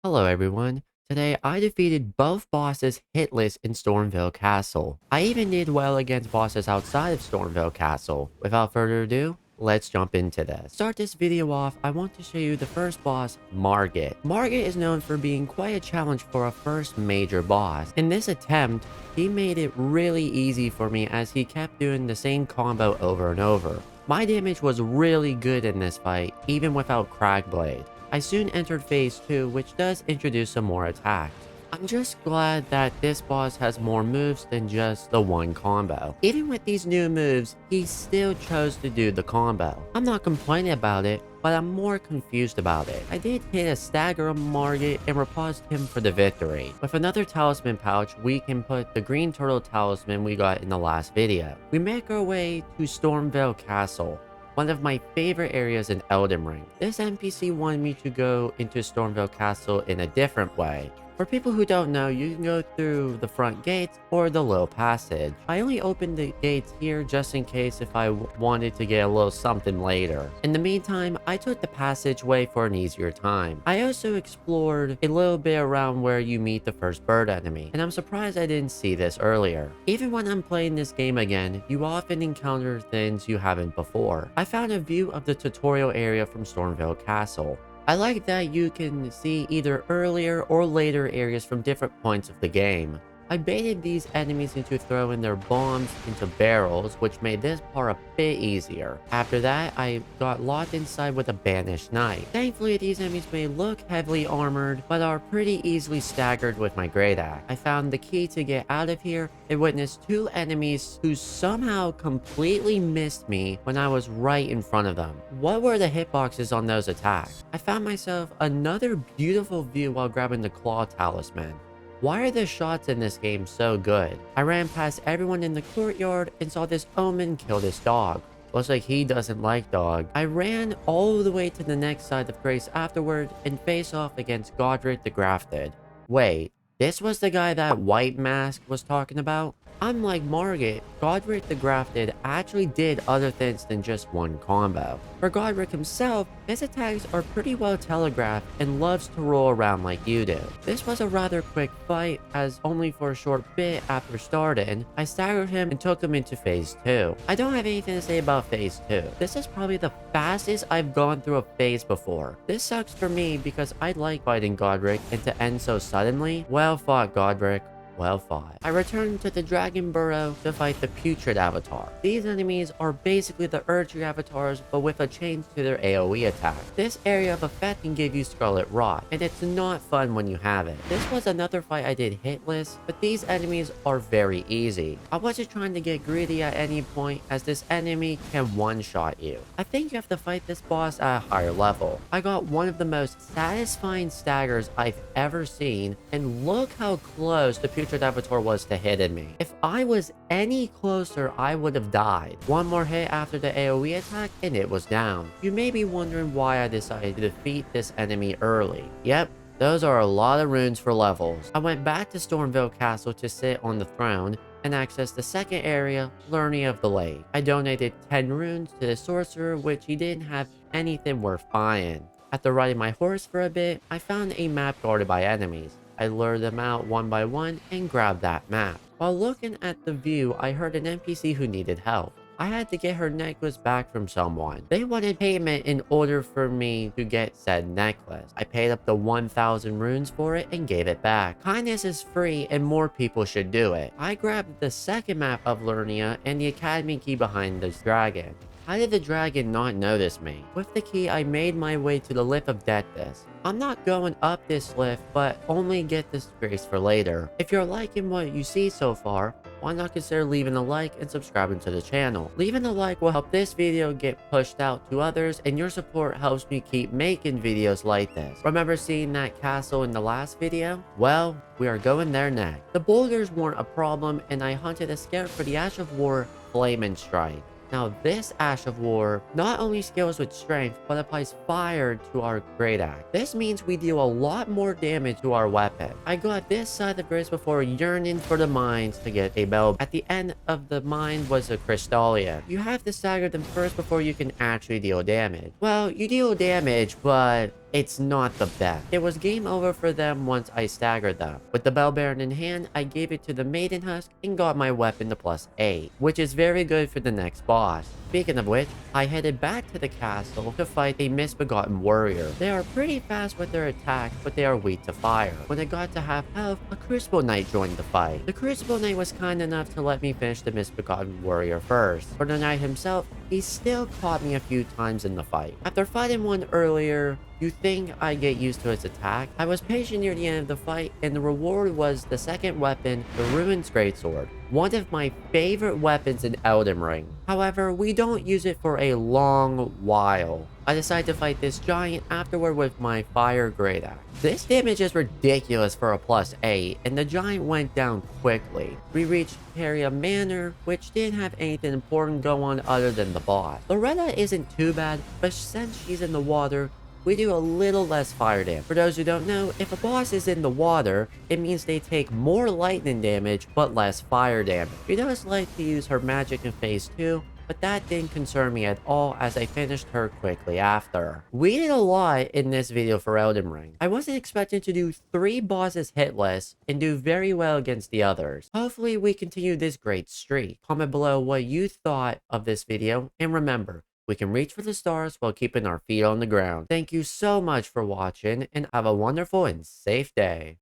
Hello everyone. Today I defeated both bosses HITLESS in Stormveil Castle. I even did well against bosses outside of Stormveil Castle. Without further ado, let's jump into this. To start this video off, I want to show you the first boss, Margit. Margit is known for being quite a challenge for a first major boss. In this attempt, he made it really easy for me as he kept doing the same combo over and over. My damage was really good in this fight, even without Cragblade. I soon entered phase 2, which does introduce some more attacks. I'm just glad that this boss has more moves than just the one combo. Even with these new moves, he still chose to do the combo. I'm not complaining about it, but I'm more confused about it. I did hit a stagger on Margit and repulsed him for the victory. With another talisman pouch, we can put the green turtle talisman we got in the last video. We make our way to Stormveil Castle, one of my favorite areas in Elden Ring. This NPC wanted me to go into Stormveil Castle in a different way. For people who don't know, you can go through the front gates or the little passage. I only opened the gates here just in case if I wanted to get a little something later. In the meantime, I took the passageway for an easier time. I also explored a little bit around where you meet the first bird enemy, and I'm surprised I didn't see this earlier. Even when I'm playing this game again, you often encounter things you haven't before. I found a view of the tutorial area from Stormveil Castle. I like that you can see either earlier or later areas from different points of the game. I baited these enemies into throwing their bombs into barrels, which made this part a bit easier. After that, I got locked inside with a banished knight. Thankfully, these enemies may look heavily armored, but are pretty easily staggered with my great axe. I found the key to get out of here and witnessed two enemies who somehow completely missed me when I was right in front of them. What were the hitboxes on those attacks? I found myself another beautiful view while grabbing the claw talisman. Why are the shots in this game so good? I ran past everyone in the courtyard and saw this Omen kill this dog. Looks like he doesn't like dog. I ran all the way to the next side of Grace afterward and face off against Godric the Grafted. Wait, this was the guy that White Mask was talking about? Unlike Margit, Godric the Grafted actually did other things than just one combo. For Godric himself, his attacks are pretty well telegraphed and loves to roll around like you do. This was a rather quick fight, as only for a short bit after starting, I staggered him and took him into phase 2. I don't have anything to say about phase 2. This is probably the fastest I've gone through a phase before. This sucks for me because I like fighting Godric, and to end so suddenly, well fought Godric. Well fought. I returned to the Dragon Burrow to fight the Putrid Avatar. These enemies are basically the Erdtree avatars, but with a change to their AoE attack. This area of effect can give you Scarlet Rot, and it's not fun when you have it. This was another fight I did hitless, but these enemies are very easy. I wasn't trying to get greedy at any point, as this enemy can one-shot you. I think you have to fight this boss at a higher level. I got one of the most satisfying staggers I've ever seen, and look how close the Putrid Avatar was to hitting me. If I was any closer, I would have died. One more hit after the AoE attack and it was down. You may be wondering why I decided to defeat this enemy early. Yep, those are a lot of runes for levels. I went back to Stormveil Castle to sit on the throne and access the second area, Liurnia of the Lake. I donated 10 runes to the sorcerer, which he didn't have anything worth buying. After riding my horse for a bit, I found a map guarded by enemies. I lured them out one by one and grabbed that map. While looking at the view, I heard an NPC who needed help. I had to get her necklace back from someone. They wanted payment in order for me to get said necklace. I paid up the 1,000 runes for it and gave it back. Kindness is free and more people should do it. I grabbed the second map of Liurnia and the academy key behind this dragon. How did the dragon not notice me? With the key, I made my way to the lift of deathless. I'm not going up this lift, but only get this grace for later. If you're liking what you see so far, why not consider leaving a like and subscribing to the channel? Leaving a like will help this video get pushed out to others, and your support helps me keep making videos like this. Remember seeing that castle in the last video? Well, we are going there next. The boulders weren't a problem, and I hunted a scout for the Ash of War Flame and Strike. Now this Ash of War not only scales with strength, but applies fire to our great axe. This means we deal a lot more damage to our weapon. I got this side of Grace before yearning for the mines to get a bell. At the end of the mine was a Crystallian. You have to stagger them first before you can actually deal damage. Well, you deal damage, but it's not the best. It was game over for them once I staggered them. With the Bell Baron in hand, I gave it to the Maiden Husk and got my weapon to +8, which is very good for the next boss. Speaking of which, I headed back to the castle to fight a misbegotten warrior. They are pretty fast with their attacks, but they are weak to fire. When I got to half health, a Crucible Knight joined the fight. The Crucible Knight was kind enough to let me finish the misbegotten warrior first. For the knight himself, he still caught me a few times in the fight. After fighting one earlier, you think I'd get used to its attack? I was patient near the end of the fight, and the reward was the second weapon, the Ruin's Greatsword. One of my favorite weapons in Elden Ring. However, we don't use it for a long while. I decided to fight this giant afterward with my fire great axe. This damage is ridiculous for a +8, and the giant went down quickly. We reached Caria Manor, which didn't have anything important go on other than the boss. Loretta isn't too bad, but since she's in the water, we do a little less fire damage. For those who don't know, if a boss is in the water, it means they take more lightning damage, but less fire damage. She does like to use her magic in phase 2, but that didn't concern me at all as I finished her quickly after. We did a lot in this video for Elden Ring. I wasn't expecting to do 3 bosses hitless and do very well against the others. Hopefully we continue this great streak. Comment below what you thought of this video, and remember, we can reach for the stars while keeping our feet on the ground. Thank you so much for watching, and have a wonderful and safe day.